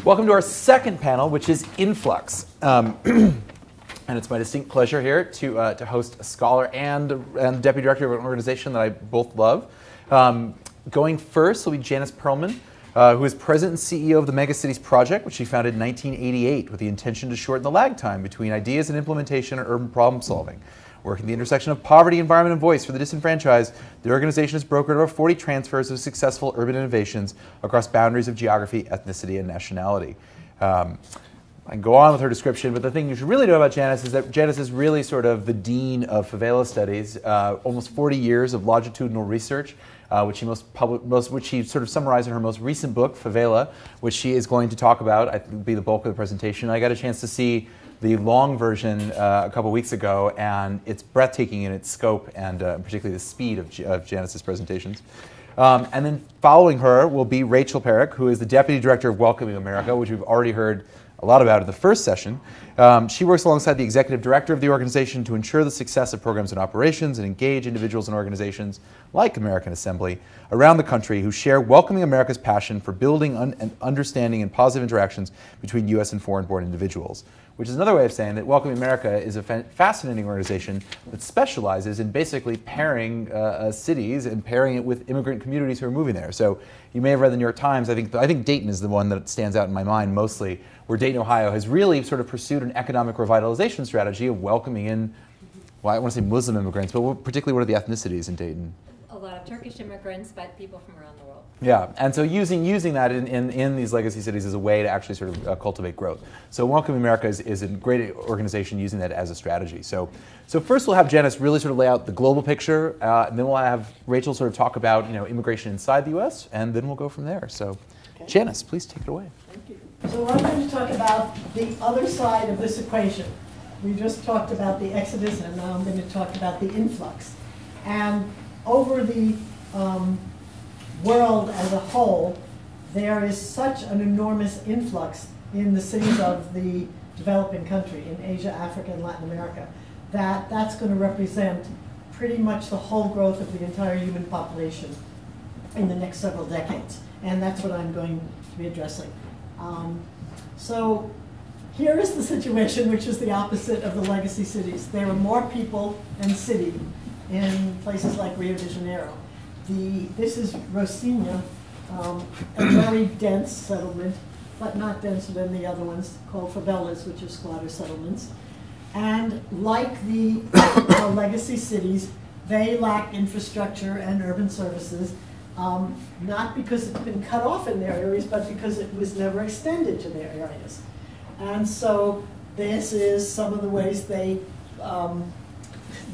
Welcome to our second panel, which is Influx. And it's my distinct pleasure here to host a scholar and deputy director of an organization that I both love. Going first will be Janice Perlman, who is president and CEO of the Megacities Project, which she founded in 1988 with the intention to shorten the lag time between ideas and implementation and urban problem solving. Working at the intersection of poverty, environment, and voice for the disenfranchised, the organization has brokered over 40 transfers of successful urban innovations across boundaries of geography, ethnicity, and nationality. I can go on with her description, but the thing you should really know about Janice is that Janice is really sort of the dean of favela studies, almost 40 years of longitudinal research, which she sort of summarized in her most recent book, Favela, which she is going to talk about. I think will be the bulk of the presentation. I got a chance to see the long version a couple weeks ago, and it's breathtaking in its scope and particularly the speed of Janice's presentations. And then following her will be Rachel Perrick, who is the Deputy Director of Welcoming America, which we've already heard a lot about in the first session. She works alongside the Executive Director of the organization to ensure the success of programs and operations and engage individuals and organizations like American Assembly around the country who share Welcoming America's passion for building and understanding and positive interactions between U.S. and foreign-born individuals, which is another way of saying that Welcoming America is a fascinating organization that specializes in basically pairing cities and pairing it with immigrant communities who are moving there. So you may have read the New York Times. I think Dayton is the one that stands out in my mind mostly, where Dayton, Ohio has really sort of pursued an economic revitalization strategy of welcoming in, well, I want to say Muslim immigrants, but particularly what are the ethnicities in Dayton? A lot of Turkish immigrants, but people from around the world. Yeah, and so using that in these legacy cities as a way to actually sort of cultivate growth. So Welcoming America is a great organization using that as a strategy. So first we'll have Janice really sort of lay out the global picture, and then we'll have Rachel sort of talk about immigration inside the U.S., and then we'll go from there. So okay. Janice, please take it away. Thank you. So I'm going to talk about the other side of this equation. We just talked about the exodus, and now I'm going to talk about the influx. And over the world as a whole, there is such an enormous influx in the cities of the developing country, in Asia, Africa, and Latin America, that's going to represent pretty much the whole growth of the entire human population in the next several decades. And that's what I'm going to be addressing. So here is the situation, which is the opposite of the legacy cities. There are more people and city in places like Rio de Janeiro. This is Rocinha, a very dense settlement, but not denser than the other ones, called favelas, which are squatter settlements. And like the legacy cities, they lack infrastructure and urban services, not because it's been cut off in their areas, but because it was never extended to their areas. And so this is some of the ways they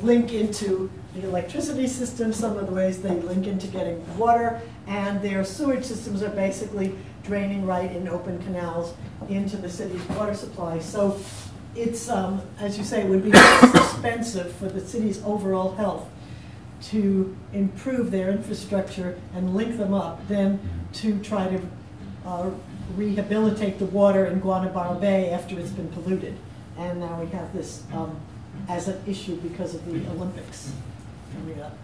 link into the electricity system, some of the ways they link into getting water, and their sewage systems are basically draining right in open canals into the city's water supply. So it's, as you say, it would be less expensive for the city's overall health to improve their infrastructure and link them up than to try to rehabilitate the water in Guanabara Bay after it's been polluted. And now we have this as an issue because of the Olympics coming up.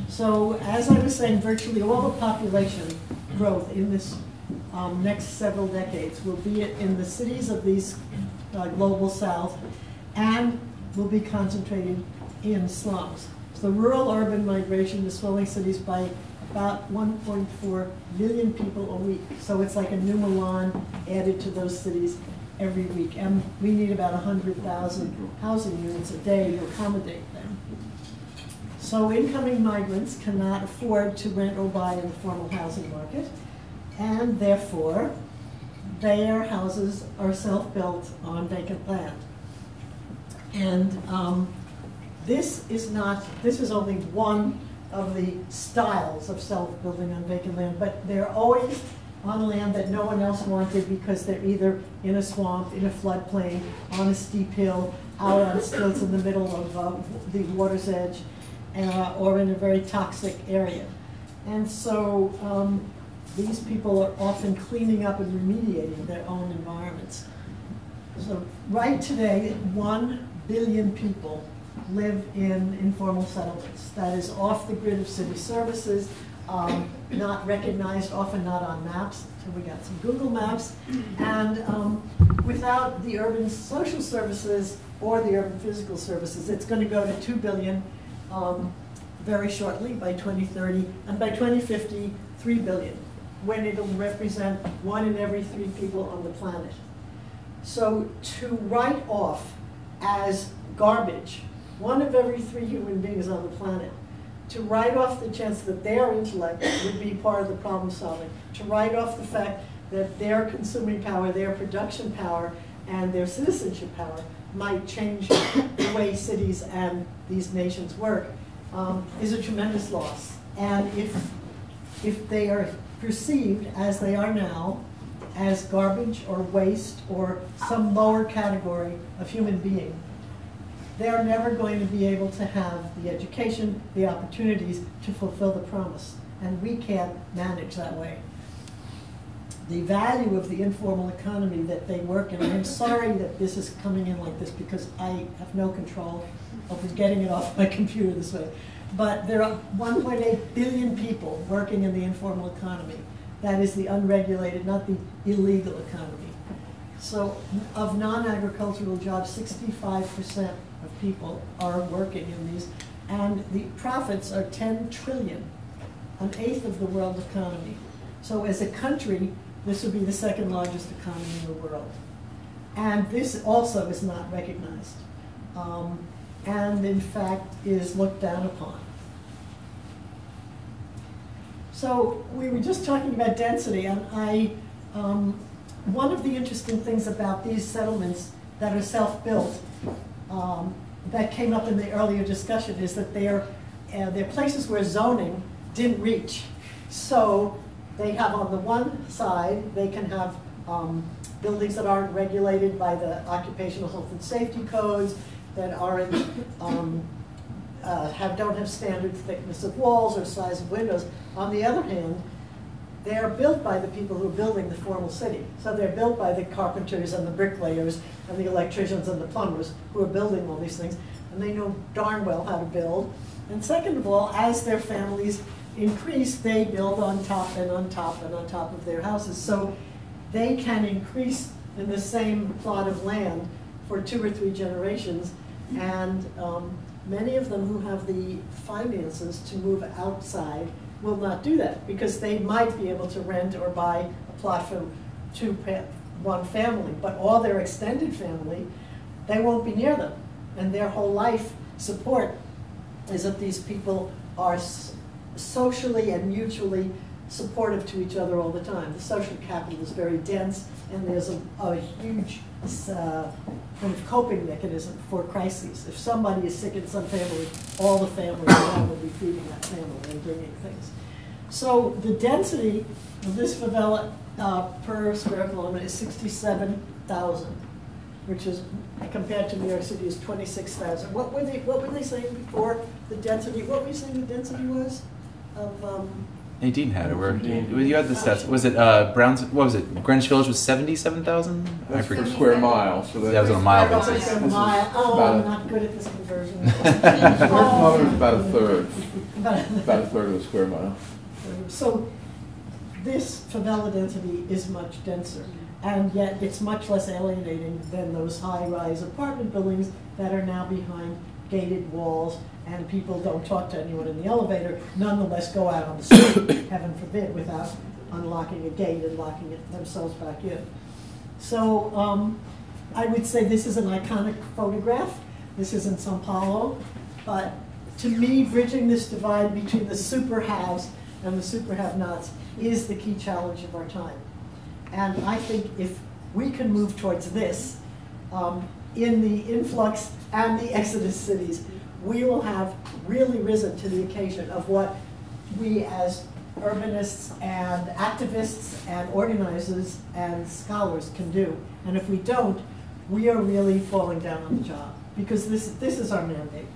So as I was saying, virtually all the population growth in this next several decades will be in the cities of these global south and will be concentrated in slums. So rural-urban migration is swelling cities by about 1.4 million people a week. So it's like a new Milan added to those cities every week. And we need about 100,000 housing units a day to accommodate them. So incoming migrants cannot afford to rent or buy in the formal housing market, and therefore their houses are self-built on vacant land. And this is only one of the styles of self-building on vacant land, but they're always on land that no one else wanted because they're either in a swamp, in a floodplain, on a steep hill, out on stilts in the middle of the water's edge, or in a very toxic area. And so these people are often cleaning up and remediating their own environments. So right today, 1 billion people live in informal settlements. That is off the grid of city services, not recognized, often not on maps. So we got some Google Maps. And without the urban social services or the urban physical services, it's going to go to 2 billion very shortly by 2030, and by 2050, 3 billion, when it'll represent 1 in every 3 people on the planet. So to write off as garbage 1 of every 3 human beings on the planet, to write off the chance that their intellect would be part of the problem solving, to write off the fact that their consuming power, their production power, and their citizenship power might change the way cities and these nations work, is a tremendous loss. And if they are perceived, as they are now, as garbage or waste or some lower category of human being, they're never going to be able to have the education, the opportunities to fulfill the promise. And we can't manage that way. The value of the informal economy that they work in, and I'm sorry that this is coming in like this because I have no control of getting it off my computer this way. But there are 1.8 billion people working in the informal economy. That is the unregulated, not the illegal economy. So of non-agricultural jobs, 65% of people are working in these, and the profits are 10 trillion, 1/8 of the world economy. So as a country, this would be the 2nd largest economy in the world. And this also is not recognized, and in fact is looked down upon. So we were just talking about density, and one of the interesting things about these settlements that are self-built that came up in the earlier discussion is that they're places where zoning didn't reach. So they have on the one side, they can have buildings that aren't regulated by the occupational health and safety codes, that aren't, don't have standard thickness of walls or size of windows. On the other hand, they are built by the people who are building the formal city. So they're built by the carpenters and the bricklayers and the electricians and the plumbers who are building all these things, and they know darn well how to build. And second of all, as their families increase, they build on top and on top and on top of their houses. So they can increase in the same plot of land for 2 or 3 generations, and many of them who have the finances to move outside will not do that because they might be able to rent or buy a plot for one family, but all their extended family, they won't be near them. And their whole life support is that these people are socially and mutually supportive to each other all the time. The social capital is very dense, and there's a huge kind of coping mechanism for crises. If somebody is sick in some family, all the family around will be feeding that family and bringing things. So the density of this favela per square kilometer is 67,000, which is, compared to New York City, is 26,000. What were they saying before the density? What were you saying the density was of? Nadine had it. You had the stats. Was it Browns? What was it? Greenwich Village was 77,000. That's per square mile. So that was on a mile basis. I'm not good at this conversion. Square is about a third. About a third of a square mile. So this favela density is much denser, and yet it's much less alienating than those high-rise apartment buildings that are now behind gated walls, and people don't talk to anyone in the elevator, nonetheless go out on the street, heaven forbid, without unlocking a gate and locking it themselves back in. So I would say this is an iconic photograph. This is in Sao Paulo, but to me, bridging this divide between the super haves and the super have-nots is the key challenge of our time. And I think if we can move towards this, in the influx and the exodus cities, we will have really risen to the occasion of what we as urbanists and activists and organizers and scholars can do. And if we don't, we are really falling down on the job, because this is our mandate.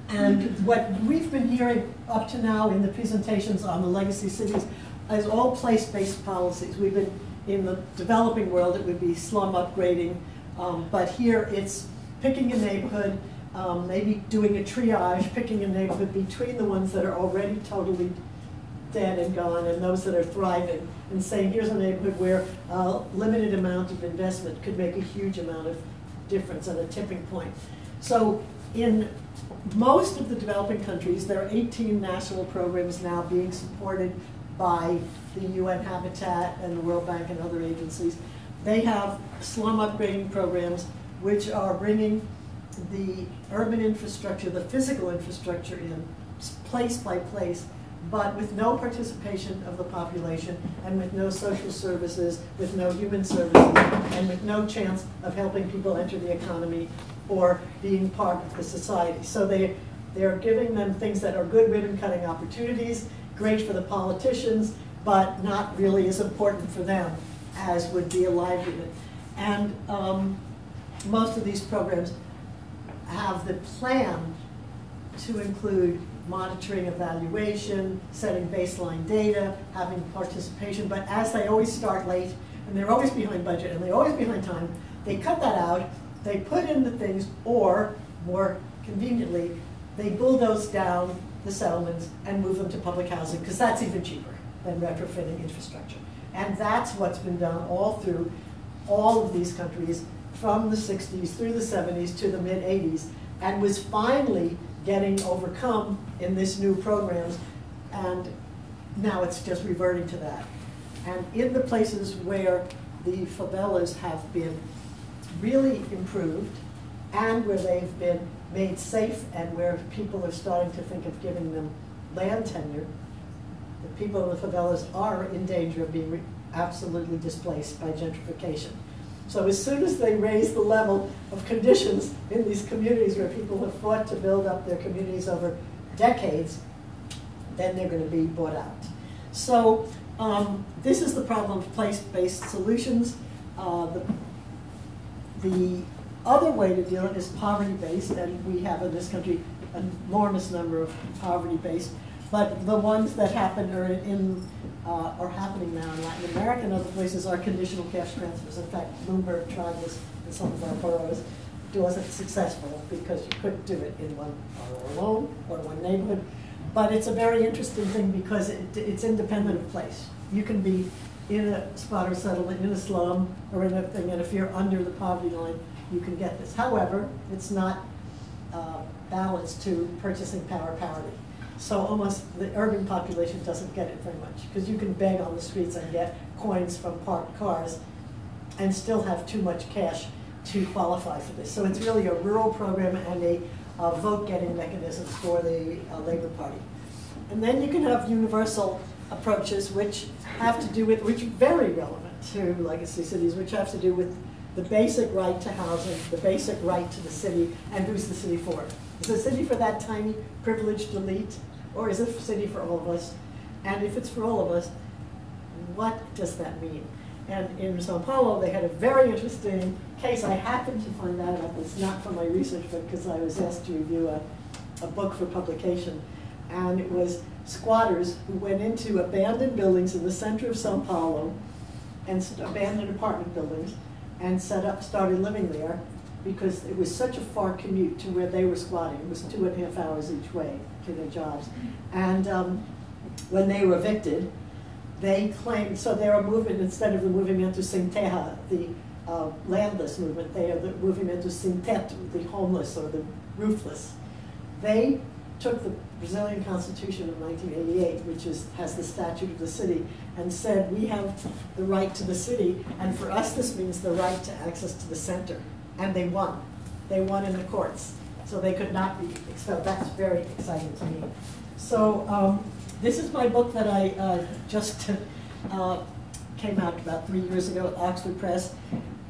And what we've been hearing up to now in the presentations on the legacy cities is all place-based policies. We've been, in the developing world, it would be slum upgrading, but here it's picking a neighborhood, maybe doing a triage, picking a neighborhood between the ones that are already totally dead and gone and those that are thriving, and saying here's a neighborhood where a limited amount of investment could make a huge amount of difference at a tipping point. So in most of the developing countries, there are 18 national programs now being supported by the UN Habitat and the World Bank and other agencies. They have slum upgrading programs which are bringing the urban infrastructure, the physical infrastructure in, place by place, but with no participation of the population and with no social services, with no human services, and with no chance of helping people enter the economy or being part of the society. So they're giving them things that are good ribbon-cutting opportunities, great for the politicians, but not really as important for them as would be a livelihood. And most of these programs have the plan to include monitoring, evaluation, setting baseline data, having participation, but as they always start late, and they're always behind budget, and they're always behind time, they cut that out, they put in the things, or more conveniently, they bulldoze down the settlements and move them to public housing, because that's even cheaper than retrofitting infrastructure. And that's what's been done all through all of these countries from the 60s through the 70s to the mid-80s, and was finally getting overcome in this new programs, and now it's just reverting to that. And in the places where the favelas have been really improved, and where they've been made safe, and where people are starting to think of giving them land tenure, the people in the favelas are in danger of being absolutely displaced by gentrification. So as soon as they raise the level of conditions in these communities where people have fought to build up their communities over decades, then they're going to be bought out. So this is the problem of place-based solutions. The other way to deal with it is poverty-based, and we have in this country an enormous number of poverty-based. But the ones that happen are happening now in Latin America and other places are conditional cash transfers. In fact, Bloomberg tried this in some of our boroughs. It wasn't successful because you couldn't do it in one borough alone or one neighborhood. But it's a very interesting thing because it's independent of place. You can be in a squatter settlement, in a slum, or in a thing, and if you're under the poverty line, you can get this. However, it's not balanced to purchasing power parity. So almost the urban population doesn't get it very much, because you can beg on the streets and get coins from parked cars and still have too much cash to qualify for this. So it's really a rural program and a vote-getting mechanism for the Labor Party. And then you can have universal approaches which have to do with, which are very relevant to legacy cities, which have to do with the basic right to housing, the basic right to the city, and who's the city for? Is the city for that tiny privileged elite, or is it a city for all of us? And if it's for all of us, what does that mean? And in Sao Paulo, they had a very interesting case. I happened to find that out. It's not from my research, but because I was asked to review a book for publication. And it was squatters who went into abandoned buildings in the center of Sao Paulo, and abandoned apartment buildings, and started living there, because it was such a far commute to where they were squatting. It was 2.5 hours each way to their jobs. And when they were evicted, they claimed, so they're a movement, instead of the Movimento Sem Terra, the landless movement, they are the Movimento Sem Teto, the homeless or the roofless. They took the Brazilian Constitution of 1988, which has the statute of the city, and said, we have the right to the city, and for us this means the right to access to the center. And they won. They won in the courts. So they could not be expelled. That's very exciting to me. So this is my book that I just came out about 3 years ago at Oxford Press.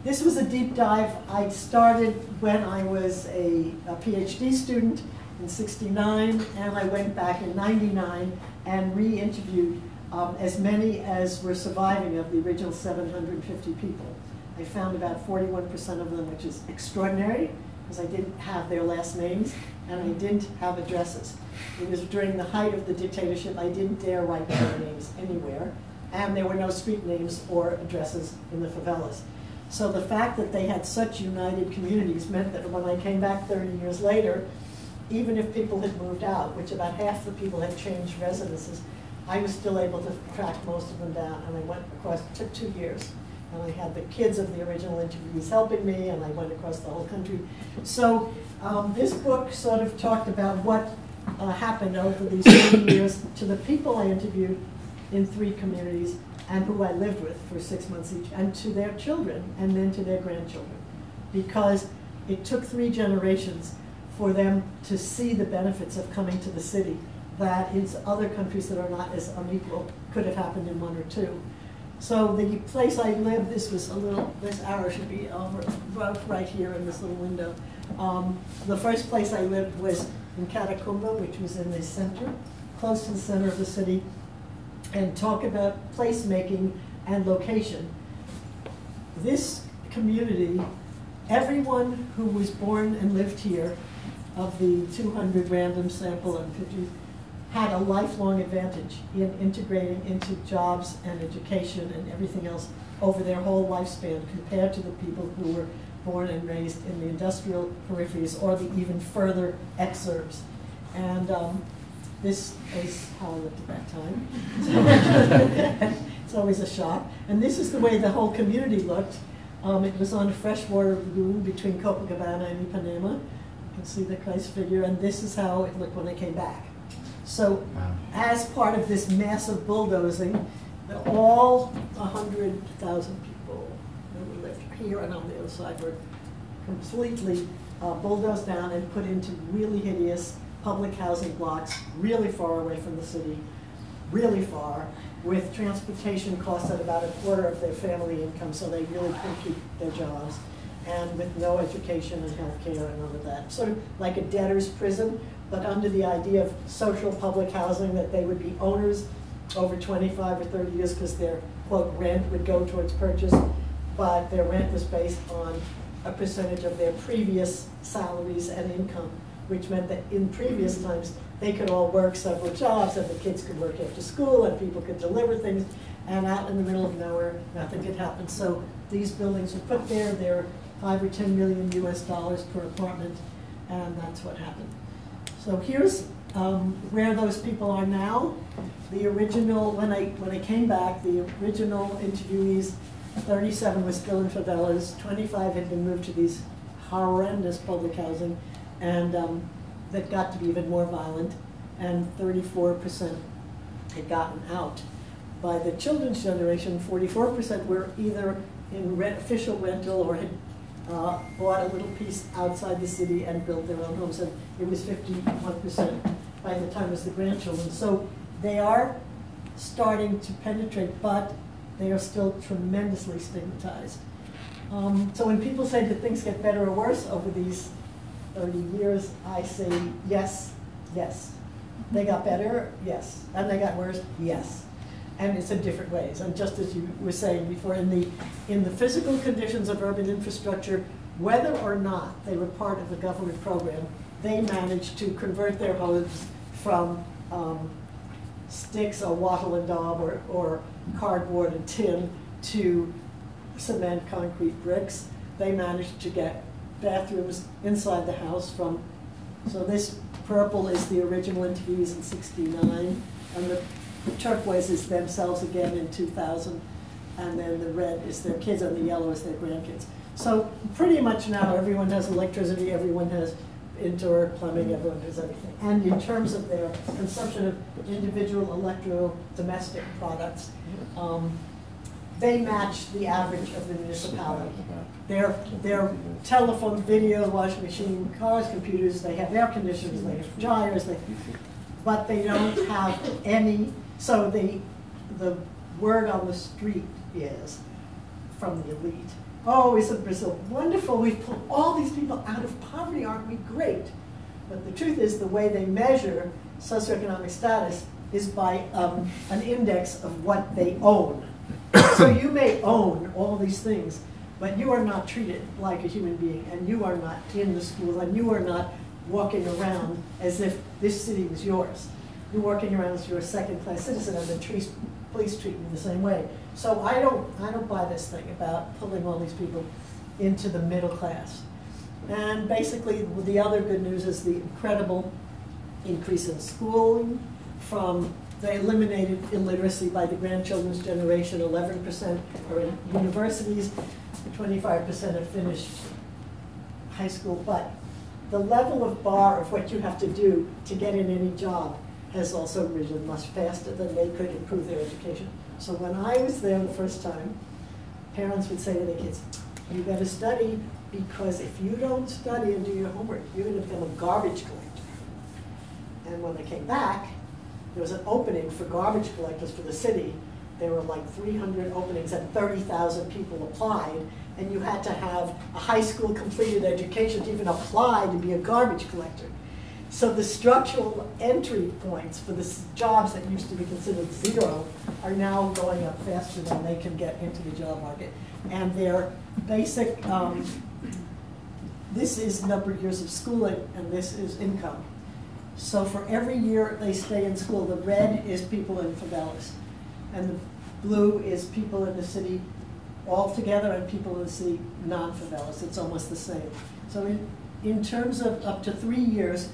This was a deep dive. I started when I was a PhD student in '69, and I went back in '99 and re-interviewed as many as were surviving of the original 750 people. I found about 41% of them, which is extraordinary, because I didn't have their last names, and I didn't have addresses. It was during the height of the dictatorship. I didn't dare write their names anywhere, and there were no street names or addresses in the favelas. So the fact that they had such united communities meant that when I came back 30 years later, even if people had moved out, which about half the people had changed residences, I was still able to track most of them down. And I went across, it took 2 years. And I had the kids of the original interviewees helping me, and I went across the whole country. So this book sort of talked about what happened over these 30 years to the people I interviewed in 3 communities and who I lived with for 6 months each, and to their children, and then to their grandchildren. Because it took 3 generations for them to see the benefits of coming to the city that in other countries that are not as unequal could have happened in 1 or 2. So the place I lived, this arrow should be over right here in this little window. The first place I lived was in Catacumba, which was in the center, close to the center of the city, and talk about placemaking and location. This community, everyone who was born and lived here, of the 200 random sample and 50, had a lifelong advantage in integrating into jobs and education and everything else over their whole lifespan compared to the people who were born and raised in the industrial peripheries or the even further exurbs. And this is how I lived at that time. It's always a shock. And this is the way the whole community looked. It was on a freshwater lagoon between Copacabana and Ipanema. You can see the Christ figure, and this is how it looked when I came back. So as part of this massive bulldozing, all 100,000 people who lived here and on the other side were completely bulldozed down and put into really hideous public housing blocks, really far away from the city, really far, with transportation costs at about 1/4 of their family income, so they really couldn't keep their jobs, and with no education and health care and all of that. Sort of like a debtor's prison, but under the idea of social public housing, that they would be owners over 25 or 30 years because their, quote, rent would go towards purchase, but their rent was based on a percentage of their previous salaries and income, which meant that in previous times, they could all work several jobs, and the kids could work after school, and people could deliver things, and out in the middle of nowhere, nothing could happen. So these buildings were put there. They're $5 or $10 million US per apartment, and that's what happened. So here's where those people are now. The original, when I came back, the original interviewees, 37 was still in favelas, 25 had been moved to these horrendous public housing, and that got to be even more violent, and 34% had gotten out. By the children's generation, 44% were either in official rental or had bought a little piece outside the city and built their own homes, and it was 51% by the time it was the grandchildren. So they are starting to penetrate, but they are still tremendously stigmatized. So when people say that things get better or worse over these 30 years, I say yes, yes. They got better, yes. And they got worse, yes. And it's in different ways. And just as you were saying before, in the physical conditions of urban infrastructure, whether or not they were part of the government program, they managed to convert their homes from sticks or wattle and daub or cardboard and tin to cement, concrete, bricks. They managed to get bathrooms inside the house from, so this purple is the original interviews in '69, and the turquoise is themselves again in 2000, and then the red is their kids, and the yellow is their grandkids. So pretty much now everyone has electricity, everyone has indoor plumbing, everyone has everything. And in terms of their consumption of individual electro-domestic products, they match the average of the municipality. Their telephones, video, washing machine, cars, computers, they have air conditioners, they have dryers, but they don't have any. So the word on the street is from the elite. Oh, isn't Brazil wonderful? We've pulled all these people out of poverty, aren't we great? But the truth is the way they measure socioeconomic status is by an index of what they own. So you may own all these things, but you are not treated like a human being, and you are not in the school, and you are not walking around as if this city was yours. you're working around as you're a second-class citizen, and the police treat you the same way. So I don't buy this thing about pulling all these people into the middle class. And basically, the other good news is the incredible increase in schooling. They eliminated illiteracy by the grandchildren's generation. 11% are in universities, 25% have finished high school. But the level of bar of what you have to do to get in any job has also risen much faster than they could improve their education. So when I was there the first time, parents would say to their kids, you better study, because if you don't study and do your homework, you're going to become a garbage collector. And when they came back, there was an opening for garbage collectors for the city. There were like 300 openings and 30,000 people applied, and you had to have a high school completed education to even apply to be a garbage collector. So the structural entry points for the jobs that used to be considered zero are now going up faster than they can get into the job market. And their basic, this is number of years of schooling, and this is income. So for every year they stay in school, the red is people in favelas, and the blue is people in the city altogether, and people in the city non-favelas. It's almost the same. So in terms of up to 3 years,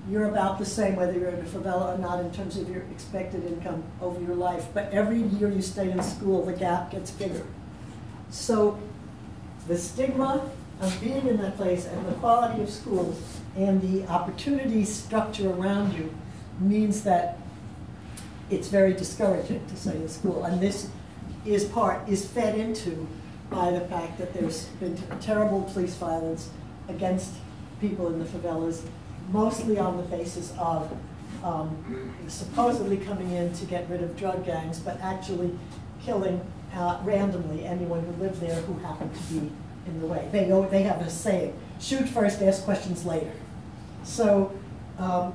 you're about the same whether you're in a favela or not in terms of your expected income over your life. But every year you stay in school, the gap gets bigger. So the stigma of being in that place and the quality of schools and the opportunity structure around you means that it's very discouraging to stay in school. And this is fed into by the fact that there's been terrible police violence against people in the favelas, mostly on the basis of supposedly coming in to get rid of drug gangs, but actually killing randomly anyone who lived there who happened to be in the way. They have a saying, shoot first, ask questions later. So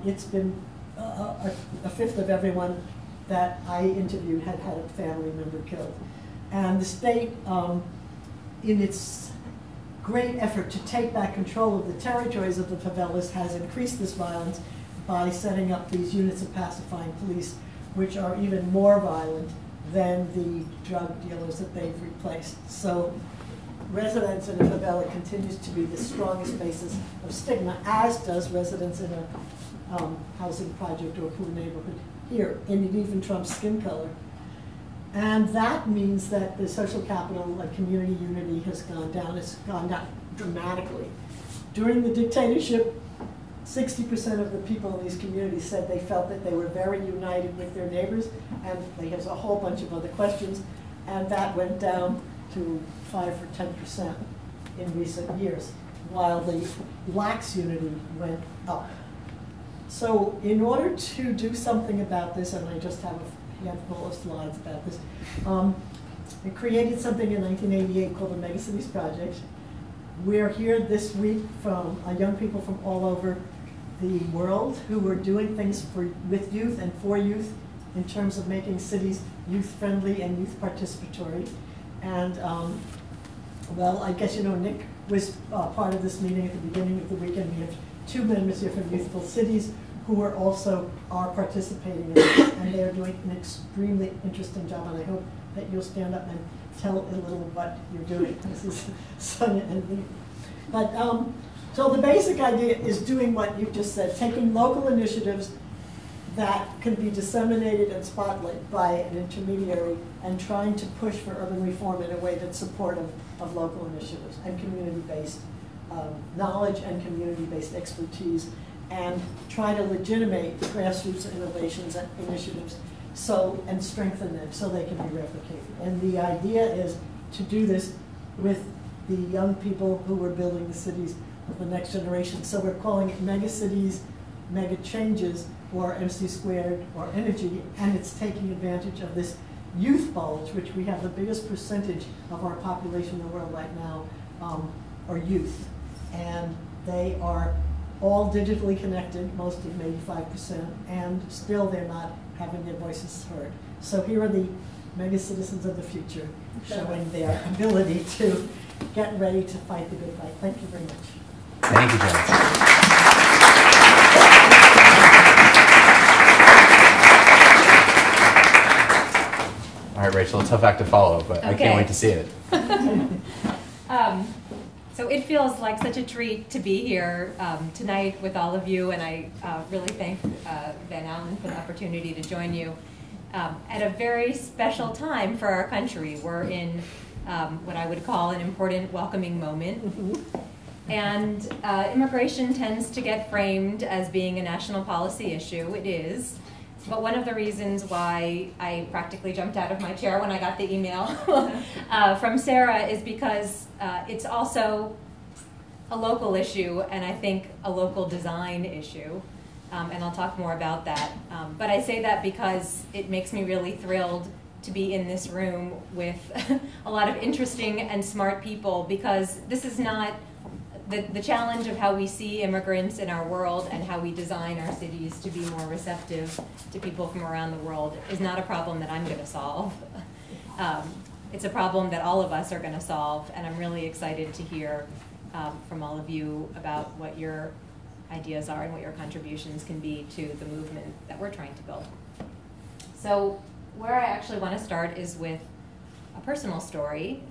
it's been a fifth of everyone that I interviewed had a family member killed. And the state, in its great effort to take back control of the territories of the favelas, has increased this violence by setting up these units of pacifying police, which are even more violent than the drug dealers that they've replaced. So residence in a favela continues to be the strongest basis of stigma, as does residence in a housing project or poor neighborhood here, and it even trumps skin color. And that means that the social capital, like community unity, has gone down. It's gone down dramatically. During the dictatorship, 60% of the people in these communities said they felt that they were very united with their neighbors, and there's a whole bunch of other questions, and that went down to 5 or 10% in recent years, while the blacks' unity went up. So in order to do something about this, and I just have a handful of slides about this, we created something in 1988 called the Megacities Project. We're here this week from young people from all over the world who are doing things with youth and for youth in terms of making cities youth-friendly and youth participatory. And well, I guess you know Nick was part of this meeting at the beginning of the weekend. We have 2 members here from Youthful Cities who are participating in this, and they're doing an extremely interesting job, and I hope that you'll stand up and tell a little what you're doing. This is Sonia and me. But so the basic idea is doing what you just said, taking local initiatives that can be disseminated and spotlighted by an intermediary and trying to push for urban reform in a way that's supportive of local initiatives and community-based knowledge and community-based expertise, and try to legitimate grassroots innovations and initiatives and strengthen them so they can be replicated. And the idea is to do this with the young people who are building the cities of the next generation. So we're calling it Mega Cities, Mega Changes, or MC squared, or energy, and it's taking advantage of this youth bulge, which we have the biggest percentage of our population in the world right now are youth. And they are all digitally connected, most of them 85%, and still they're not having their voices heard. So here are the mega citizens of the future showing their ability to get ready to fight the good fight. Thank you very much. Thank you, Jen. right, Rachel, a tough act to follow, but I can't wait to see it. So it feels like such a treat to be here tonight with all of you, and I really thank Van Alen for the opportunity to join you at a very special time for our country. We're in what I would call an important welcoming moment. And immigration tends to get framed as being a national policy issue. It is. But one of the reasons why I practically jumped out of my chair when I got the email from Sarah is because it's also a local issue, and I think a local design issue. And I'll talk more about that. But I say that because it makes me really thrilled to be in this room with a lot of interesting and smart people, because this is not the challenge of how we see immigrants in our world and how we design our cities to be more receptive to people from around the world is not a problem that I'm going to solve. It's a problem that all of us are going to solve, and I'm really excited to hear from all of you about what your ideas are and what your contributions can be to the movement that we're trying to build. So where I actually want to start is with a personal story,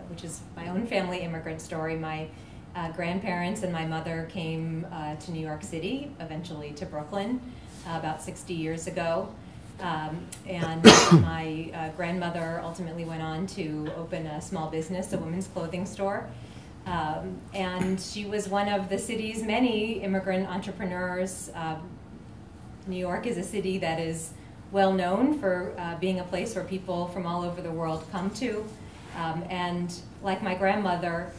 which is my own family immigrant story. My grandparents and my mother came to New York City, eventually to Brooklyn, about 60 years ago. And my grandmother ultimately went on to open a small business, a women's clothing store. And she was one of the city's many immigrant entrepreneurs. New York is a city that is well known for being a place where people from all over the world come to. And like my grandmother,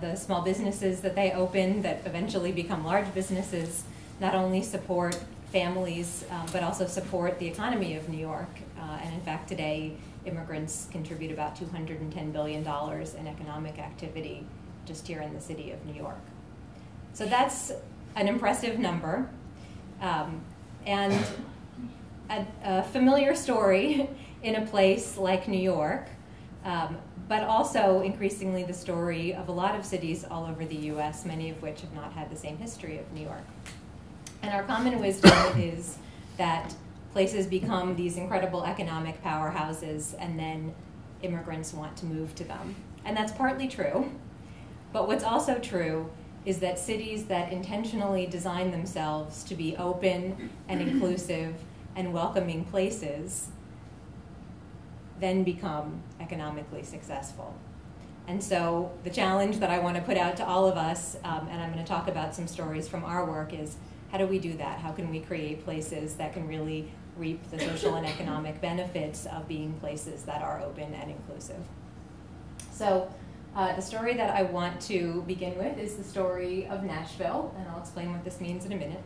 the small businesses that they open that eventually become large businesses not only support families, but also support the economy of New York. And in fact, today, immigrants contribute about $210 billion in economic activity just here in the city of New York. So that's an impressive number. And a familiar story in a place like New York, but also increasingly the story of a lot of cities all over the US, many of which have not had the same history of New York. And our common wisdom is that places become these incredible economic powerhouses, and then immigrants want to move to them. And that's partly true. But what's also true is that cities that intentionally design themselves to be open and inclusive and welcoming places then become economically successful. And so the challenge that I want to put out to all of us, and I'm going to talk about some stories from our work, is how do we do that? How can we create places that can really reap the social and economic benefits of being places that are open and inclusive? So the story that I want to begin with is the story of Nashville, and I'll explain what this means in a minute.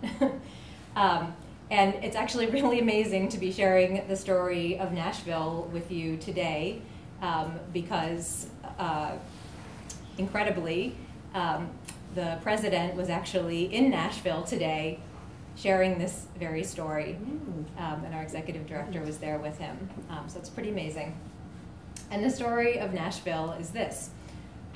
And it's actually really amazing to be sharing the story of Nashville with you today, because incredibly, the president was actually in Nashville today sharing this very story, and our executive director was there with him. So it's pretty amazing. And the story of Nashville is this.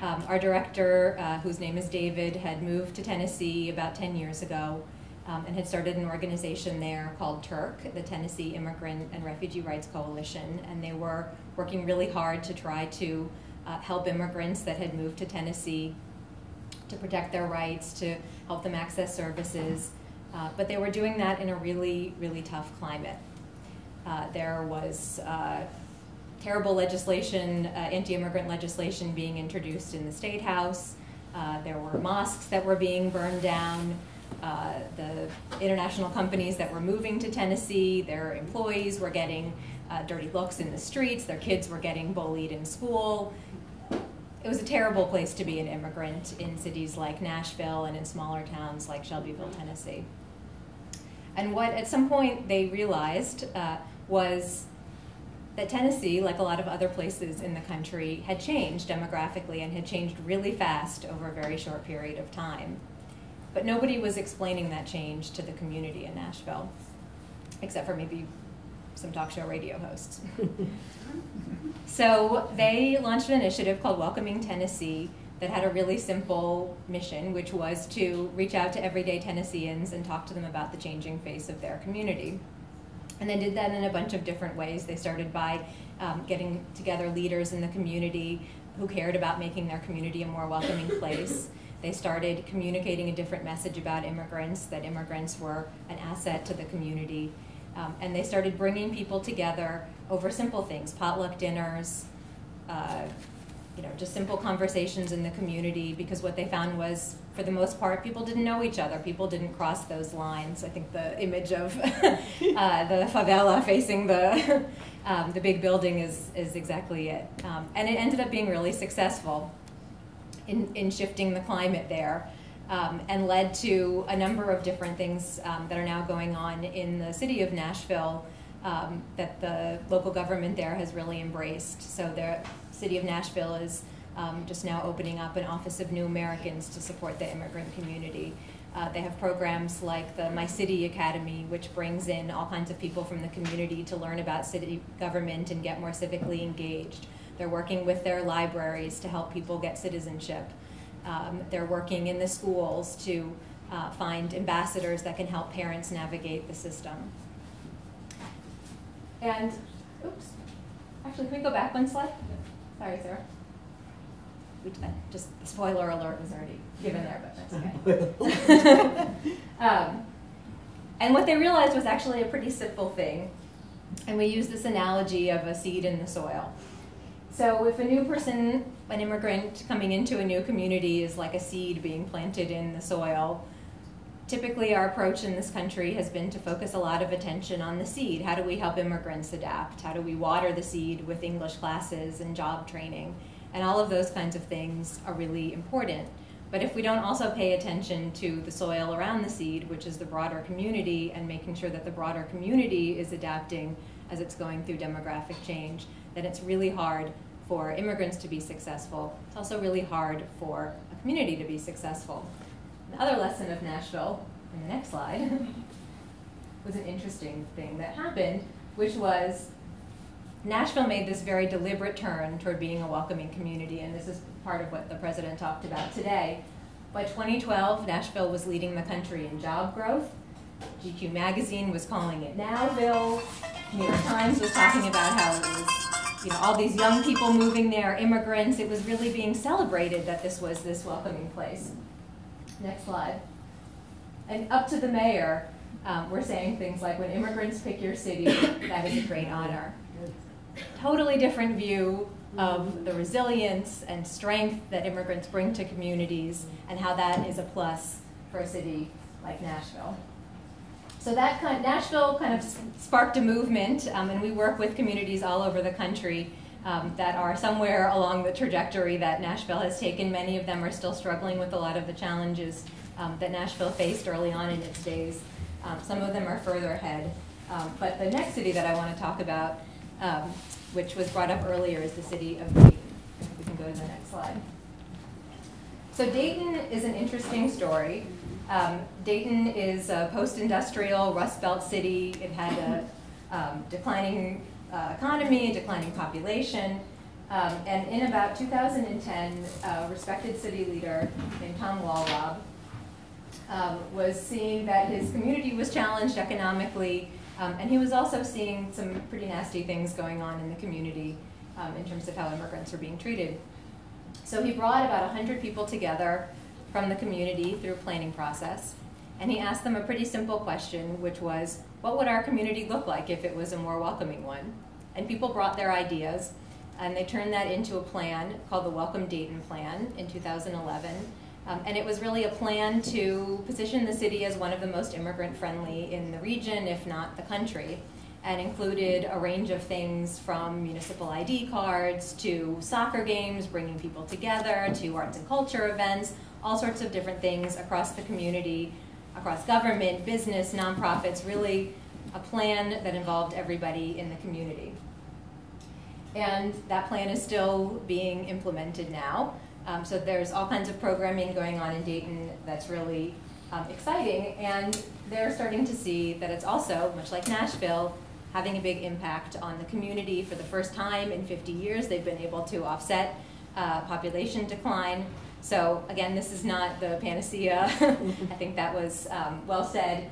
Our director, whose name is David, had moved to Tennessee about 10 years ago and had started an organization there called TURC, the Tennessee Immigrant and Refugee Rights Coalition, and they were working really hard to try to help immigrants that had moved to Tennessee to protect their rights, to help them access services, but they were doing that in a really, really tough climate. There was terrible legislation, anti-immigrant legislation being introduced in the State House. There were mosques that were being burned down. The international companies that were moving to Tennessee, their employees were getting dirty looks in the streets. Their kids were getting bullied in school. It was a terrible place to be an immigrant in cities like Nashville and in smaller towns like Shelbyville, Tennessee. And what at some point they realized was that Tennessee, like a lot of other places in the country, had changed demographically and had changed really fast over a very short period of time. But nobody was explaining that change to the community in Nashville, except for maybe some talk show radio hosts. So they launched an initiative called Welcoming Tennessee that had a really simple mission, which was to reach out to everyday Tennesseans and talk to them about the changing face of their community. And they did that in a bunch of different ways. They started by getting together leaders in the community who cared about making their community a more welcoming place. They started communicating a different message about immigrants, that immigrants were an asset to the community. And they started bringing people together over simple things, potluck dinners, just simple conversations in the community, because what they found was, for the most part, people didn't know each other. People didn't cross those lines. I think the image of the favela facing the big building is exactly it. And it ended up being really successful in shifting the climate there, and led to a number of different things that are now going on in the city of Nashville that the local government there has really embraced. So the city of Nashville is just now opening up an Office of New Americans to support the immigrant community. They have programs like the My City Academy, which brings in all kinds of people from the community to learn about city government and get more civically engaged. They're working with their libraries to help people get citizenship. They're working in the schools to find ambassadors that can help parents navigate the system. And, oops, actually, can we go back one slide? Sorry, Sarah. Just the spoiler alert was already given there, but that's okay. And what they realized was actually a pretty simple thing. And we use this analogy of a seed in the soil. So if a new person, an immigrant coming into a new community, is like a seed being planted in the soil, typically our approach in this country has been to focus a lot of attention on the seed. How do we help immigrants adapt? How do we water the seed with English classes and job training? And all of those kinds of things are really important. But if we don't also pay attention to the soil around the seed, which is the broader community, and making sure that the broader community is adapting as it's going through demographic change, then it's really hard for immigrants to be successful. It's also really hard for a community to be successful. Another lesson of Nashville, in the next slide, was an interesting thing that happened, which was Nashville made this very deliberate turn toward being a welcoming community, and this is part of what the president talked about today. By 2012, Nashville was leading the country in job growth. GQ magazine was calling it Nowville. New York Times was talking about how it was, all these young people moving there, immigrants. It was really being celebrated that this was this welcoming place. Next slide. And up to the mayor, we're saying things like, when immigrants pick your city, that is a great honor. Totally different view of the resilience and strength that immigrants bring to communities, and how that is a plus for a city like Nashville. So that Nashville kind of sparked a movement, and we work with communities all over the country that are somewhere along the trajectory that Nashville has taken. Many of them are still struggling with a lot of the challenges that Nashville faced early on in its days. Some of them are further ahead. But the next city that I want to talk about, which was brought up earlier, is the city of Dayton. We can go to the next slide. So Dayton is an interesting story. Dayton is a post-industrial Rust Belt city. It had a declining economy, declining population. And in about 2010, a respected city leader named Tom Walrob was seeing that his community was challenged economically, and he was also seeing some pretty nasty things going on in the community in terms of how immigrants were being treated. So he brought about 100 people together from the community through a planning process, and he asked them a pretty simple question, which was, what would our community look like if it was a more welcoming one? And people brought their ideas, and they turned that into a plan called the Welcome Dayton Plan in 2011. And it was really a plan to position the city as one of the most immigrant-friendly in the region, if not the country, and included a range of things from municipal ID cards to soccer games, bringing people together, to arts and culture events, all sorts of different things across the community, across government, business, nonprofits, really a plan that involved everybody in the community. And that plan is still being implemented now. So there's all kinds of programming going on in Dayton that's really exciting, and they're starting to see that it's also, much like Nashville, having a big impact on the community. For the first time in 50 years, they've been able to offset population decline. So again, this is not the panacea. I think that was well said.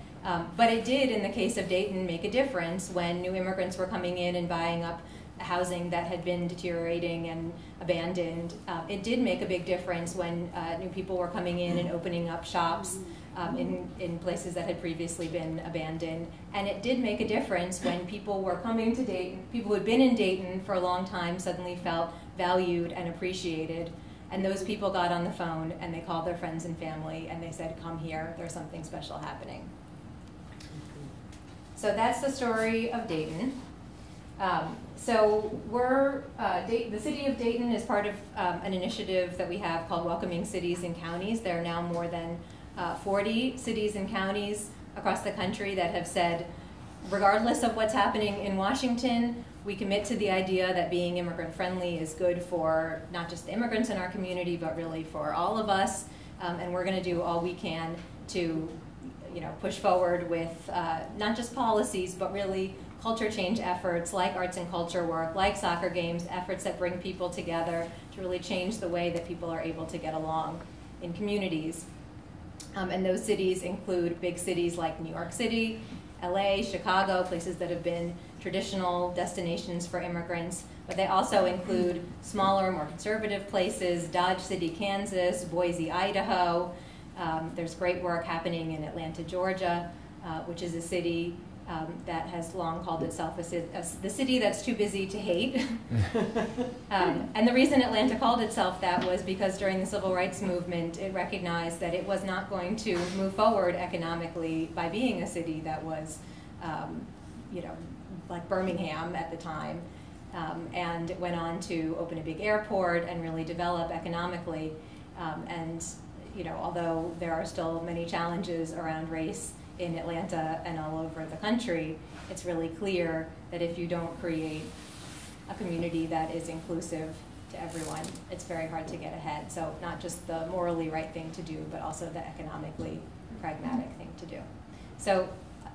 But it did, in the case of Dayton, make a difference when new immigrants were coming in and buying up housing that had been deteriorating and abandoned. It did make a big difference when new people were coming in and opening up shops in places that had previously been abandoned. And it did make a difference when people were coming to Dayton, people who had been in Dayton for a long time suddenly felt valued and appreciated. And those people got on the phone and they called their friends and family and they said, come here, there's something special happening. So that's the story of Dayton. So the city of Dayton is part of an initiative that we have called Welcoming Cities and Counties. There are now more than 40 cities and counties across the country that have said, regardless of what's happening in Washington, we commit to the idea that being immigrant friendly is good for not just the immigrants in our community, but really for all of us. And we're going to do all we can to push forward with not just policies, but really culture change efforts like arts and culture work, like soccer games, efforts that bring people together to really change the way that people are able to get along in communities. And those cities include big cities like New York City, LA, Chicago, places that have been traditional destinations for immigrants, but they also include smaller, more conservative places, Dodge City, Kansas, Boise, Idaho. There's great work happening in Atlanta, Georgia, which is a city that has long called itself the city that's too busy to hate. And the reason Atlanta called itself that was because during the Civil Rights Movement, it recognized that it was not going to move forward economically by being a city that was, like Birmingham at the time, and it went on to open a big airport and really develop economically. Although there are still many challenges around race in Atlanta and all over the country, it's really clear that if you don't create a community that is inclusive to everyone, it's very hard to get ahead. So not just the morally right thing to do, but also the economically pragmatic thing to do. So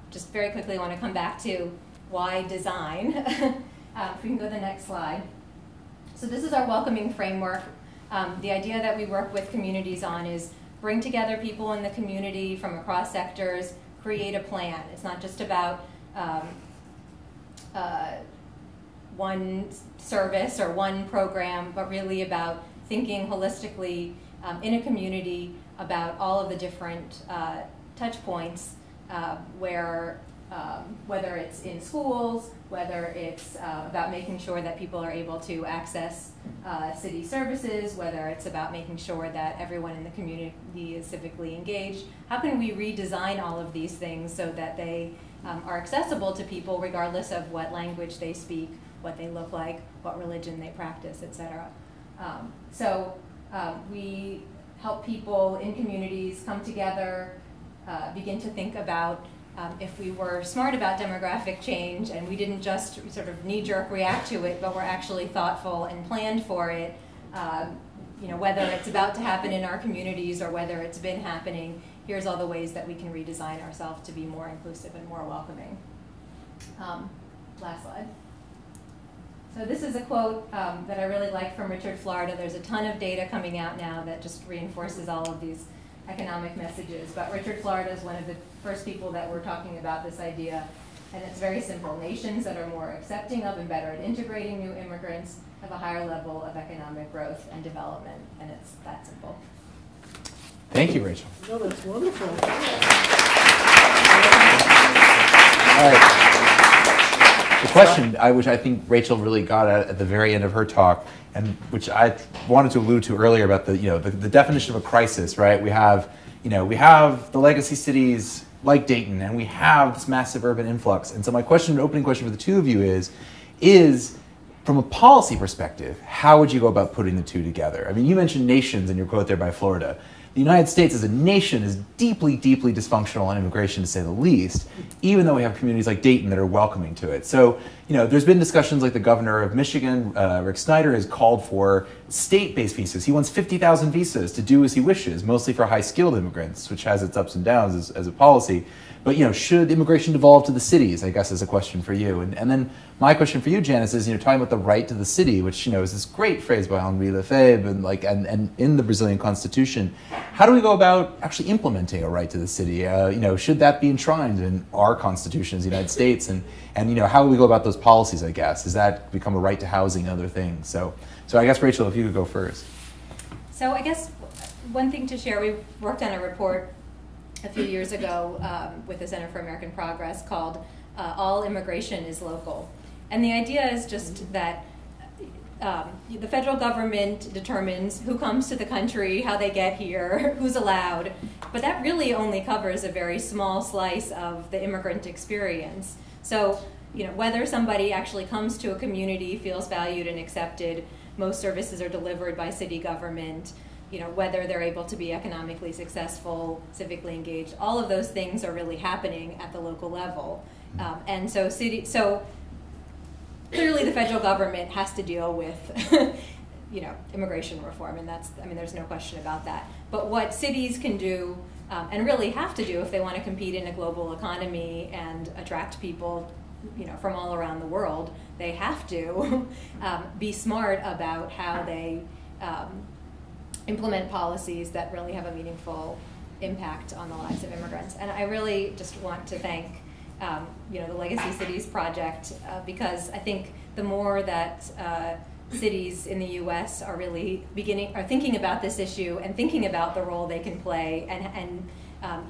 just very quickly, I want to come back to why design. If we can go to the next slide. So this is our welcoming framework. The idea that we work with communities on is bring together people in the community from across sectors, create a plan. It's not just about one service or one program, but really about thinking holistically in a community about all of the different touch points whether it's in schools, whether it's about making sure that people are able to access city services, whether it's about making sure that everyone in the community is civically engaged. How can we redesign all of these things so that they are accessible to people regardless of what language they speak, what they look like, what religion they practice, etc. We help people in communities come together, begin to think about if we were smart about demographic change and we didn't just sort of knee-jerk react to it, but we're actually thoughtful and planned for it, whether it's about to happen in our communities or whether it's been happening, here's all the ways that we can redesign ourselves to be more inclusive and more welcoming. Last slide. So this is a quote that I really like from Richard Florida. There's a ton of data coming out now that just reinforces all of these economic messages, but Richard Florida is one of the first people that were talking about this idea, and it's very simple. Nations that are more accepting of and better at integrating new immigrants have a higher level of economic growth and development, and it's that simple. Thank you, Rachel. No, that's wonderful. All right. The question, which I think Rachel really got at the very end of her talk, and which I wanted to allude to earlier about the definition of a crisis, right? We have the legacy cities like Dayton, and we have this massive urban influx. And so my opening question for the two of you is from a policy perspective, how would you go about putting the two together? I mean, you mentioned nations in your quote there by Florida. The United States as a nation is deeply, deeply dysfunctional on immigration, to say the least, even though we have communities like Dayton that are welcoming to it. So, there's been discussions like the governor of Michigan, Rick Snyder, has called for state-based visas. He wants 50,000 visas to do as he wishes, mostly for high-skilled immigrants, which has its ups and downs as a policy. But should immigration devolve to the cities, I guess, is a question for you. And then my question for you, Janice, is talking about the right to the city, which is this great phrase by Henri Lefebvre and in the Brazilian Constitution. How do we go about actually implementing a right to the city? Should that be enshrined in our Constitution as the United States? And how do we go about those policies? I guess does that become a right to housing and other things? So I guess Rachel, if you could go first. So I guess one thing to share, we worked on a report a few years ago with the Center for American Progress called All Immigration is Local. And the idea is just that the federal government determines who comes to the country, how they get here, who's allowed, but that really only covers a very small slice of the immigrant experience. So, whether somebody actually comes to a community, feels valued and accepted, most services are delivered by city government, whether they're able to be economically successful, civically engaged, all of those things are really happening at the local level. And so clearly the federal government has to deal with immigration reform, and there's no question about that. But what cities can do, and really have to do if they want to compete in a global economy and attract people from all around the world, they have to be smart about how they implement policies that really have a meaningful impact on the lives of immigrants. And I really just want to thank the Legacy Cities Project because I think the more that cities in the U.S. are really thinking about this issue and thinking about the role they can play and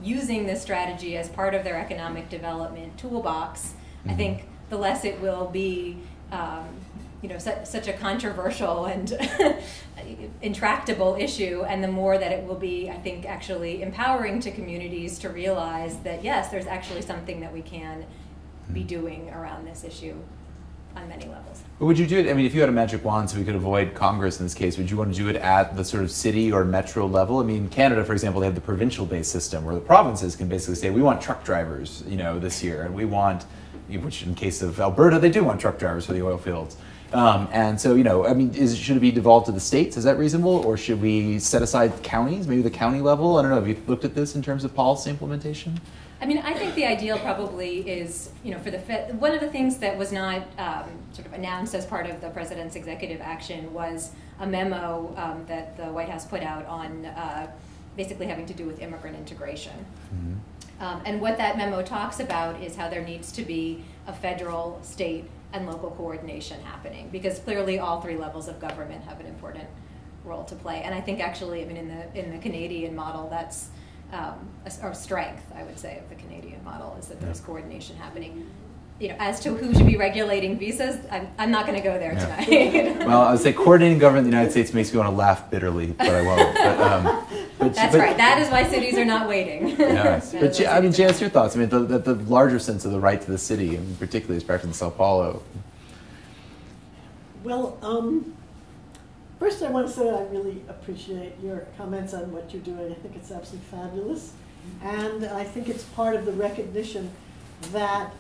using this strategy as part of their economic development toolbox, I think the less it will be such a controversial and intractable issue, and the more that it will be, I think, actually empowering to communities to realize that, yes, there's actually something that we can be doing around this issue on many levels. But would you do it, if you had a magic wand so we could avoid Congress in this case, would you want to do it at the sort of city or metro level? Canada, for example, they have the provincial-based system where the provinces can basically say, we want truck drivers, this year, and we want, which in case of Alberta, they do want truck drivers for the oil fields. And so, should it be devolved to the states? Is that reasonable? Or should we set aside counties, maybe the county level? I don't know. Have you looked at this in terms of policy implementation? I think the ideal probably is, one of the things that was not sort of announced as part of the president's executive action was a memo that the White House put out on basically having to do with immigrant integration. Mm-hmm. And what that memo talks about is how there needs to be a federal, state, and local coordination happening, because clearly all three levels of government have an important role to play. And I think actually, in the Canadian model, that's a strength, I would say, of the Canadian model, is that there's coordination happening. As to who should be regulating visas, I'm not going to go there tonight. Well, I would say coordinating government in the United States makes me want to laugh bitterly, but I won't. That's right. That is why cities are not waiting. Yes. But Janice, your thoughts? The larger sense of the right to the city, and particularly as practiced in Sao Paulo. Well, first I want to say I really appreciate your comments on what you're doing. I think it's absolutely fabulous. And I think it's part of the recognition that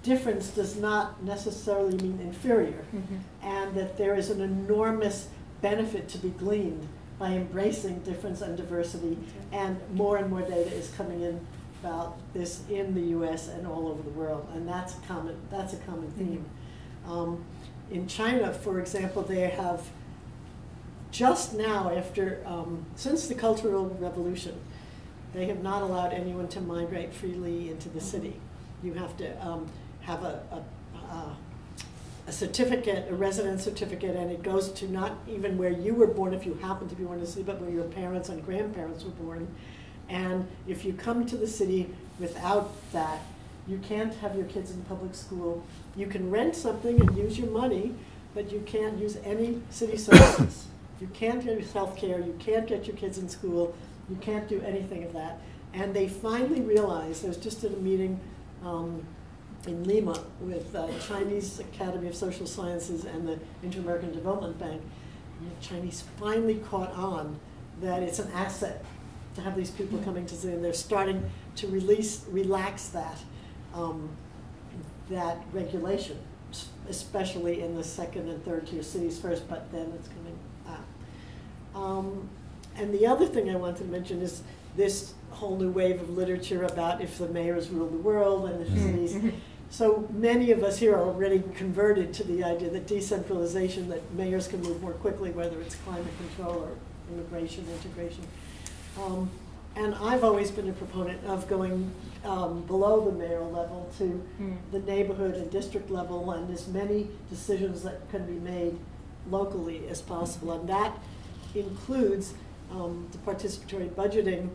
difference does not necessarily mean inferior, and that there is an enormous benefit to be gleaned by embracing difference and diversity, and more data is coming in about this in the U.S. and all over the world, and that's a common theme. In China, for example, they have just now, since the Cultural Revolution, they have not allowed anyone to migrate freely into the city. You have to have a certificate, a residence certificate, and it goes to not even where you were born, if you happen to be born in the city, but where your parents and grandparents were born. And if you come to the city without that, you can't have your kids in public school. You can rent something and use your money, but you can't use any city services. You can't get health care, you can't get your kids in school, you can't do anything of that. And they finally realized, I was just at a meeting in Lima with the Chinese Academy of Social Sciences and the Inter-American Development Bank. And the Chinese finally caught on that it's an asset to have these people coming to see, and they're starting to relax that regulation, especially in the second and third tier cities first, but then it's coming up. And the other thing I want to mention is this whole new wave of literature about if the mayors rule the world and the cities. So many of us here are already converted to the idea that decentralization, that mayors can move more quickly, whether it's climate control or immigration, integration. And I've always been a proponent of going below the mayoral level to the neighborhood and district level, and as many decisions that can be made locally as possible. And that includes the participatory budgeting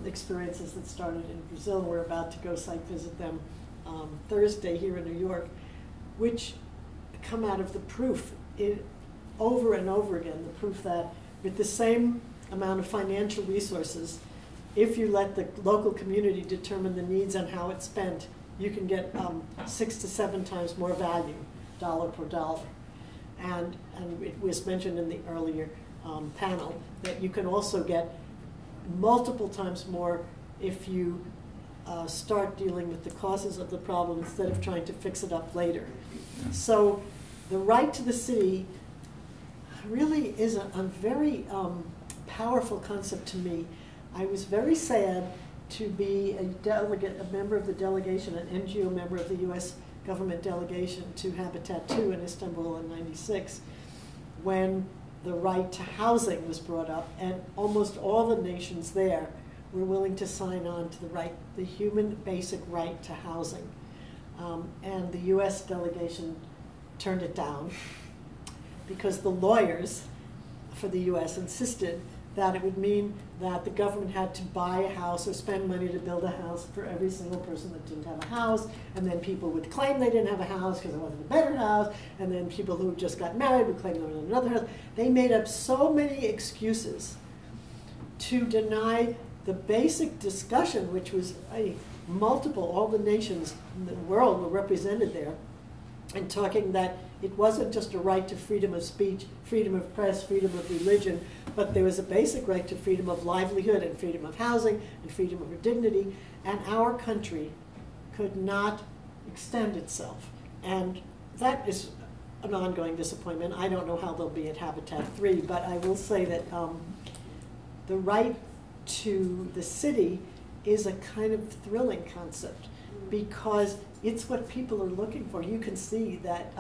experiences that started in Brazil. We're about to go site visit them Thursday here in New York, which come out of the proof over and over again, the proof that with the same amount of financial resources, if you let the local community determine the needs and how it's spent, you can get 6 to 7 times more value, dollar per dollar. And it was mentioned in the earlier panel that you can also get multiple times more if you start dealing with the causes of the problem instead of trying to fix it up later. So the right to the city really is a very powerful concept to me. I was very sad to be a delegate, a member of the delegation, an NGO member of the US government delegation to Habitat 2 in Istanbul in '96, when the right to housing was brought up, and almost all the nations there were willing to sign on to the human basic right to housing. And the US delegation turned it down because the lawyers for the US insisted that it would mean that the government had to buy a house or spend money to build a house for every single person that didn't have a house, and then people would claim they didn't have a house because it wasn't a better house, and then people who just got married would claim there was another house. They made up so many excuses to deny the basic discussion, which was all the nations in the world were represented there, and talking that it wasn't just a right to freedom of speech, freedom of press, freedom of religion, but there was a basic right to freedom of livelihood and freedom of housing and freedom of dignity, and our country could not extend itself. And that is an ongoing disappointment. I don't know how they'll be at Habitat 3, but I will say that the right to the city is a kind of thrilling concept because it's what people are looking for. You can see that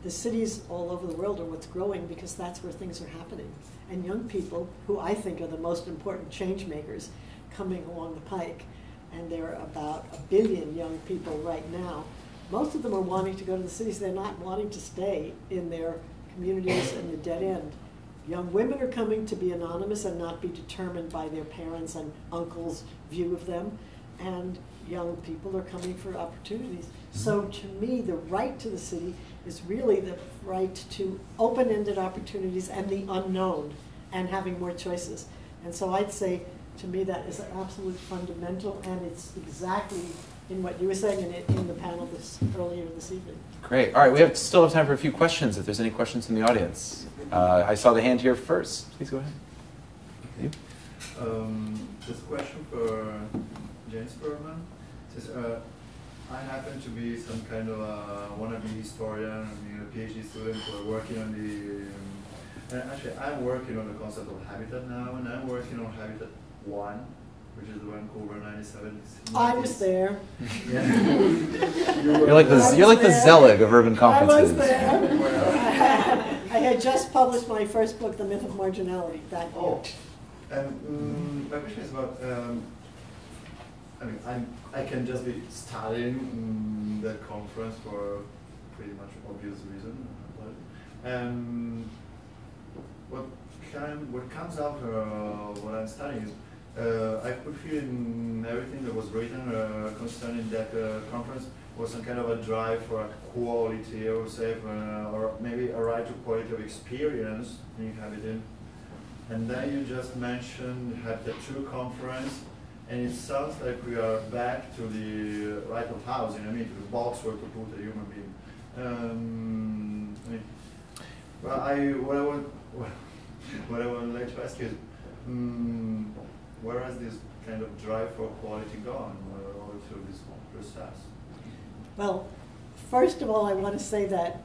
the cities all over the world are what's growing because that's where things are happening. And young people, who I think are the most important change makers coming along the pike, and there are about 1 billion young people right now, most of them are wanting to go to the cities. They're not wanting to stay in their communities in the dead end. Young women are coming to be anonymous and not be determined by their parents' and uncles' view of them. And young people are coming for opportunities. So to me, the right to the city is really the right to open-ended opportunities and the unknown and having more choices. And so I'd say, to me, that is an absolute fundamental, and it's exactly in what you were saying in the panel earlier this evening. Great. All right, we still have time for a few questions, if there's any questions from the audience. I saw the hand here first. Please go ahead. You? This question for James Berman. Says, I happen to be some kind of a wannabe historian, a PhD student who are working on the, actually I'm working on the concept of habitat now, and I'm working on Habitat 1, which is the Vancouver 97. I was there. Yeah. You're like the Zelig of urban conferences. I was there. I had just published my first book, The Myth of Marginality, that year. Oh, and my question is about, I mean, I can just be studying that conference for pretty much obvious reason. What comes out what I'm studying is I could feel in everything that was written concerning that conference was some kind of a drive for a quality, I would say, or maybe a right to quality of experience inhabited. And then you just mentioned Habitat 2 conference, and it sounds like we are back to the right of housing, I mean, to the box where to put a human being. What I would like to ask is, where has this kind of drive for quality gone all through this process? Well, first of all, I want to say that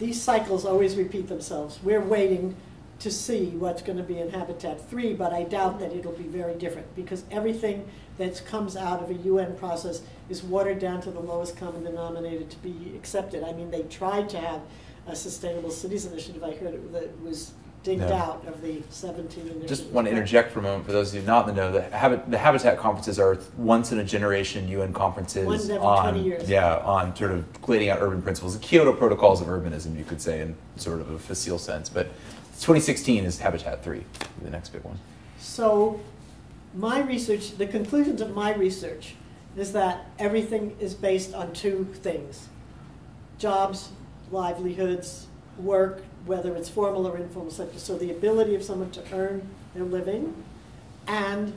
these cycles always repeat themselves. We're waiting to see what's going to be in Habitat 3, but I doubt that it'll be very different, because everything that comes out of a UN process is watered down to the lowest common denominator to be accepted. I mean, they tried to have a Sustainable Cities Initiative, I heard it, that was digged out of the 17 initiatives. Just want to interject for a moment for those who do not know, the Habitat conferences are once in a generation UN conferences Once every on 20 years. on sort of laying out urban principles, the Kyoto protocols of urbanism, you could say, in sort of a facile sense. But 2016 is Habitat 3, the next big one. So my research, the conclusions of my research is that everything is based on two things: jobs, livelihoods, work, whether it's formal or informal sector. So the ability of someone to earn their living, and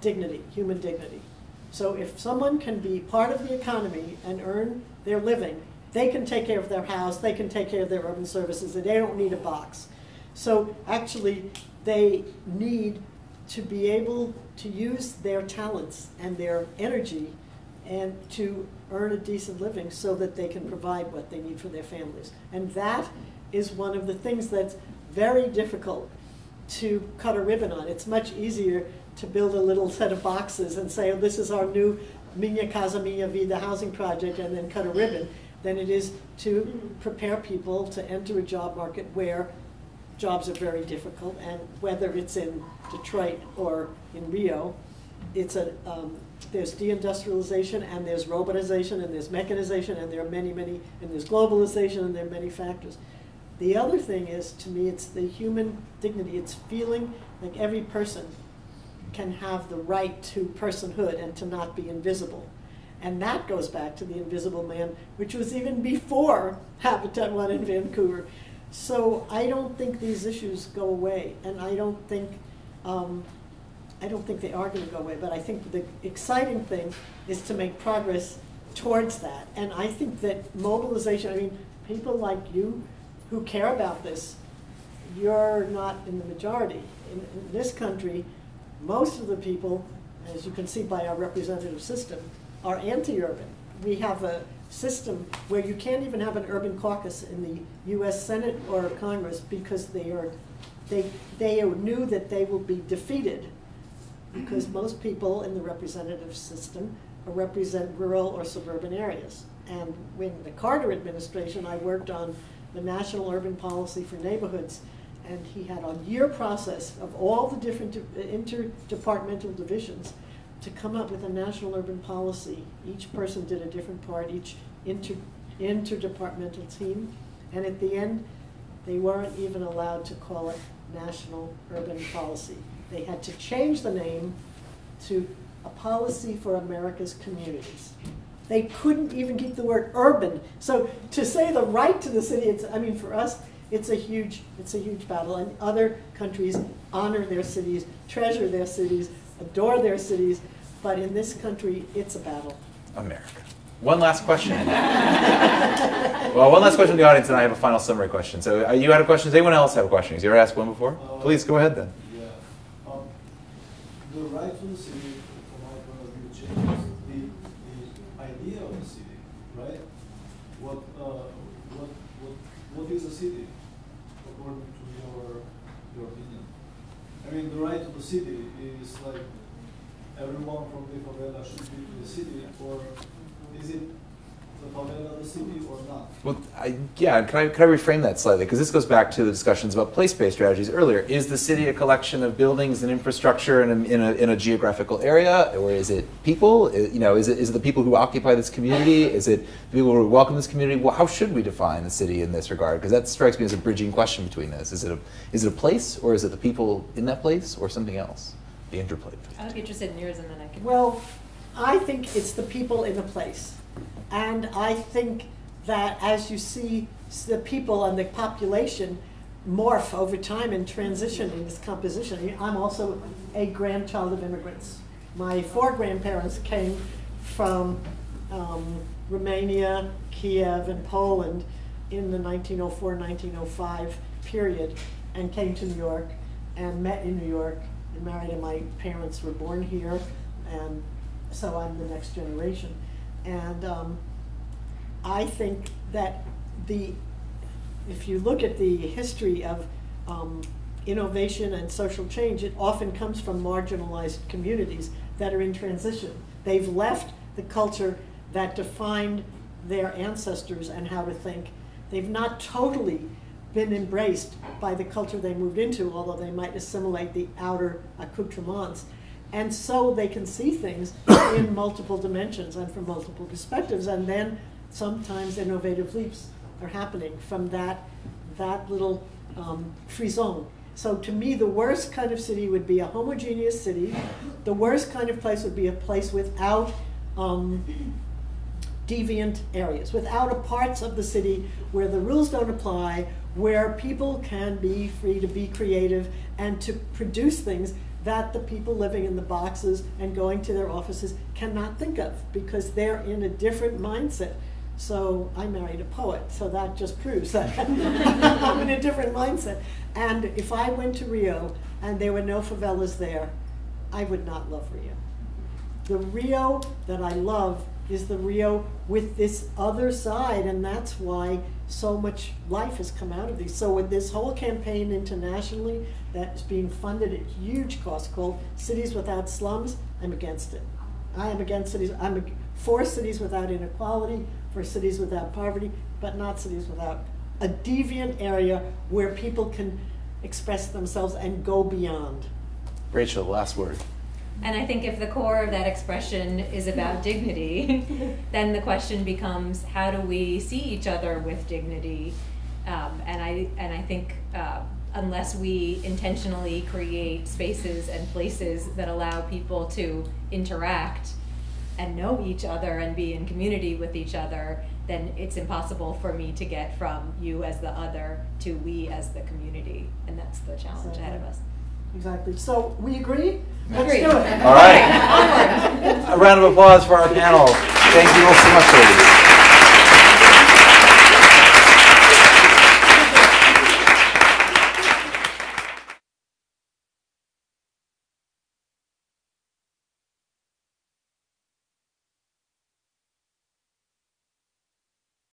dignity, human dignity. So if someone can be part of the economy and earn their living, they can take care of their house, they can take care of their urban services, and they don't need a box. So actually, they need to be able to use their talents and their energy and to earn a decent living so that they can provide what they need for their families. And that is one of the things that's very difficult to cut a ribbon on. It's much easier to build a little set of boxes and say, oh, this is our new Minha Casa Minha Vida housing project, and then cut a ribbon, than it is to prepare people to enter a job market where jobs are very difficult. And whether it's in Detroit or in Rio, it's there's deindustrialization, and there's robotization, and there's mechanization, and there are many, and there's globalization, and there are many factors. The other thing is, to me, it's the human dignity. It's feeling like every person can have the right to personhood and to not be invisible. And that goes back to the Invisible Man, which was even before Habitat 1 in Vancouver. So I don't think these issues go away, and I don't think they are going to go away. But I think the exciting thing is to make progress towards that. And I think that mobilization, I mean, people like you who care about this, you're not in the majority. In this country, most of the people, as you can see by our representative system, are anti-urban. We have a system where you can't even have an urban caucus in the US Senate or Congress, because they knew that they will be defeated, because most people in the representative system represent rural or suburban areas. And when the Carter administration, I worked on the National Urban Policy for Neighborhoods, and he had a year process of all the different interdepartmental divisions to come up with a national urban policy. Each person did a different part, each interdepartmental team, and at the end, they weren't even allowed to call it National Urban Policy. They had to change the name to A Policy for America's Communities. They couldn't even keep the word urban. So to say the right to the city, I mean, for us, it's a huge battle. And other countries honor their cities, treasure their cities, adore their cities. But in this country, it's a battle. America. One last question. Well, one last question from the audience, and I have a final summary question. So you had a question. Does anyone else have a question? Has you ever asked one before? Please go ahead then. Yeah. The right to the city, from my point of view, changes the idea of the city, right? What is a city, according to your opinion? I mean, the right to the city is like everyone from the favela should be to the city, or is it the favela the city or not? Well, can I reframe that slightly? Because this goes back to the discussions about place-based strategies earlier. Is the city a collection of buildings and infrastructure in a geographical area, or is it people? Is it the people who occupy this community? Is it people who welcome this community? Well, how should we define the city in this regard? Because that strikes me as a bridging question between this. Is it a place, or is it the people in that place, or something else? The interplay. I'll be interested in yours, and then I can. Well, I think it's the people in the place. And I think that as you see the people and the population morph over time and transition in this composition. I'm also a grandchild of immigrants. My 4 grandparents came from Romania, Kiev, and Poland in the 1904-1905 period, and came to New York and met in New York and married, and my parents were born here, and so I'm the next generation. And I think that if you look at the history of innovation and social change, it often comes from marginalized communities that are in transition. They've left the culture that defined their ancestors and how to think. They've not totally been embraced by the culture they moved into, although they might assimilate the outer accoutrements. And so they can see things in multiple dimensions and from multiple perspectives, and then sometimes innovative leaps are happening from that little free zone. So to me, the worst kind of city would be a homogeneous city. The worst kind of place would be a place without deviant areas, without a parts of the city where the rules don't apply, where people can be free to be creative and to produce things that the people living in the boxes and going to their offices cannot think of because they're in a different mindset. So I married a poet, so that just proves that I'm in a different mindset. And if I went to Rio and there were no favelas there, I would not love Rio. The Rio that I love is the Rio with this other side, and that's why so much life has come out of these. So with this whole campaign internationally that is being funded at huge cost called Cities Without Slums, I'm against it. I am against cities. I'm for cities without inequality, for cities without poverty, but not cities without a deviant area where people can express themselves and go beyond. Rachel, last word. And I think if the core of that expression is about dignity, then the question becomes, how do we see each other with dignity? And I think unless we intentionally create spaces and places that allow people to interact and know each other and be in community with each other, then it's impossible for me to get from you as the other to we as the community. And that's the challenge ahead of us. Exactly. So we agree? Let's do it. All right. A round of applause for our panel. Thank you all so much, ladies.